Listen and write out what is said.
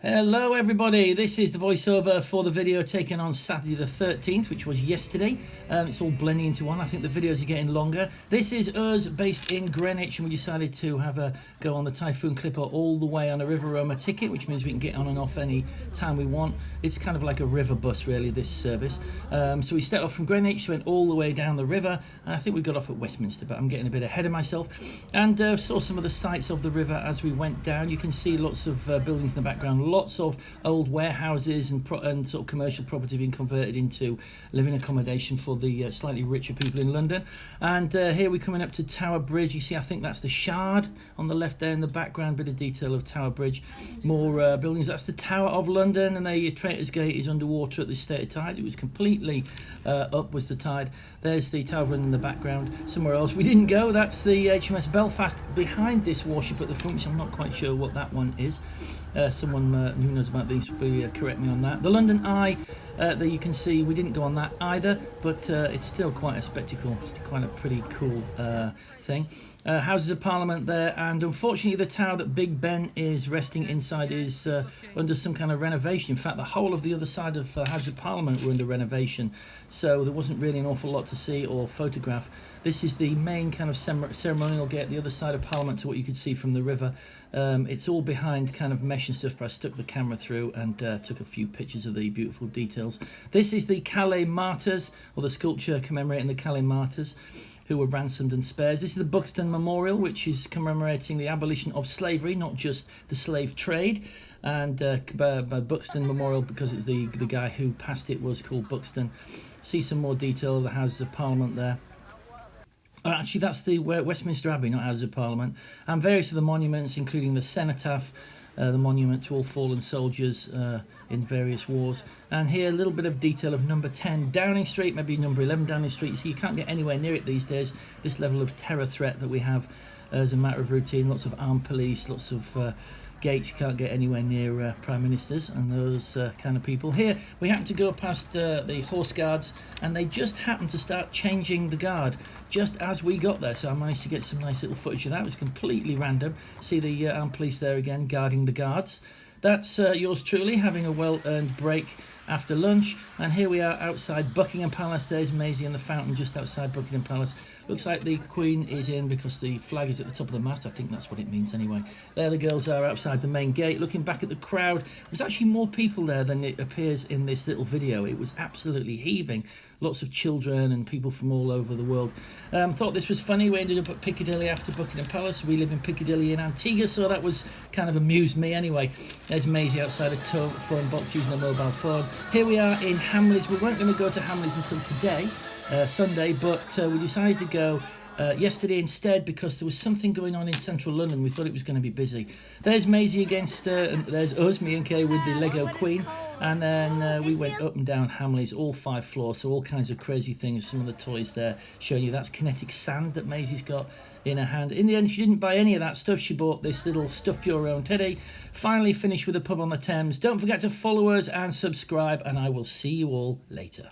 Hello everybody, this is the voiceover for the video taken on Saturday the 13th, which was yesterday. It's all blending into one. I think the videos are getting longer. This is us based in Greenwich, and we decided to have a go on the Typhoon Clipper all the way on a River Roma ticket, which means we can get on and off any time we want. It's kind of like a river bus really, this service. So we started off from Greenwich, went all the way down the river, and I think we got off at Westminster, but I'm getting a bit ahead of myself. And saw some of the sights of the river as we went down. You can see lots of buildings in the background, lots of old warehouses and sort of commercial property being converted into living accommodation for the slightly richer people in London. And here we're coming up to Tower Bridge. You see, I think that's the Shard on the left there in the background, bit of detail of Tower Bridge. More buildings. That's the Tower of London, and the Traitors Gate is underwater at this state of tide. It was completely up was the tide. There's the Tower of London in the background. Somewhere else we didn't go, that's the HMS Belfast behind this warship at the front, which I'm not quite sure what that one is. Someone who knows about these will correct me on that. The London Eye, there you can see we didn't go on that either, but it's still quite a spectacle. It's quite a pretty cool thing. Houses of Parliament there, and unfortunately the tower that Big Ben is resting inside is under some kind of renovation. In fact, the whole of the other side of Houses of Parliament were under renovation, so there wasn't really an awful lot to see or photograph. This is the main kind of ceremonial gate, the other side of Parliament, to what you could see from the river. It's all behind kind of mesh and stuff, but I stuck the camera through and took a few pictures of the beautiful details. This is the Calais Martyrs, or the sculpture commemorating the Calais Martyrs who were ransomed and spared. This is the Buxton Memorial, which is commemorating the abolition of slavery, not just the slave trade. And Buxton Memorial, because it's the guy who passed it was called Buxton. See some more detail of the Houses of Parliament there. Actually, that's the Westminster Abbey, not Houses of Parliament. And various of the monuments, including the cenotaph, the monument to all fallen soldiers in various wars. And here a little bit of detail of number 10 Downing Street, maybe number 11 Downing Street. So you can't get anywhere near it these days, this level of terror threat that we have as a matter of routine. Lots of armed police, lots of gates. You can't get anywhere near prime ministers and those kind of people. Here we happen to go past the horse guards, and they just happened to start changing the guard just as we got there, so I managed to get some nice little footage of that. It was completely random. See the armed police there again guarding the guards. That's yours truly having a well-earned break after lunch, and here we are outside Buckingham Palace. There's Maisie and the fountain just outside Buckingham Palace. Looks like the Queen is in because the flag is at the top of the mast. I think that's what it means anyway. There the girls are outside the main gate. Looking back at the crowd, there's actually more people there than it appears in this little video. It was absolutely heaving. Lots of children and people from all over the world. Thought this was funny. We ended up at Piccadilly after Buckingham Palace. We live in Piccadilly in Antigua, so that was kind of amused me anyway. There's Maisie outside a phone box using a mobile phone. Here we are in Hanley's. We weren't going to go to Hanley's until today, Sunday, but we decided to go yesterday instead because there was something going on in central London. We thought it was going to be busy. There's Maisie against, there's us, me and Kay with the Lego Queen, and then we went up and down Hamleys, all 5 floors, so all kinds of crazy things. Some of the toys there showing you that's kinetic sand that Maisie's got in her hand. In the end, she didn't buy any of that stuff. She bought this little stuff your own teddy. Finally finished with a pub on the Thames. Don't forget to follow us and subscribe, and I will see you all later.